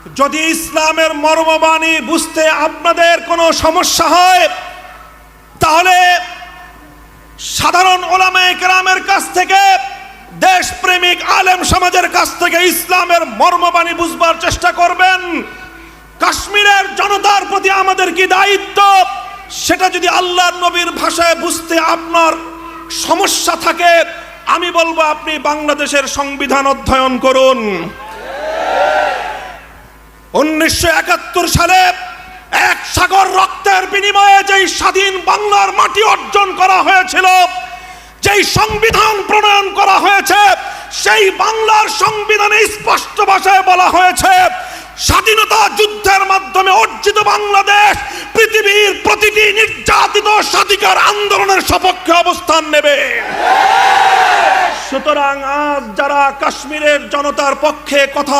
যদি ইসলামের মর্মবাণী বুঝতে আপনাদের কোনো সমস্যা হয়, তাহলে সাধারণ উলামায়ে কেরামের কাছ থেকে, দেশপ্রেমিক আলেম সমাজের কাছ থেকে ইসলামের মর্মবাণী বুঝবার চেষ্টা করবেন। কাশ্মীরের জনতার প্রতি আমাদের কি দায়িত্ব, সেটা যদি আল্লাহর নবীর ভাষায় বুঝতে আপনার সমস্যা থাকে, আমি বলবো আপনি বাংলাদেশের সংবিধান অধ্যয়ন করুন। 1971 সালে এক সাগর রক্তের বিনিময়ে যেই স্বাধীন বাংলার মাটি অর্জন করা হয়েছিল, যেই সংবিধান প্রণয়ন করা হয়েছে, সেই বাংলার সংবিধানে স্পষ্ট ভাষায় বলা হয়েছে স্বাধীনতা যুদ্ধের মাধ্যমে অর্জিত বাংলাদেশ পৃথিবীর প্রতিটি নির্যাতিত স্বাধিকার আন্দোলনের সপক্ষে অবস্থান নেবে। সুতরাং আজ যারা কাশ্মীরের জনতার পক্ষে কথা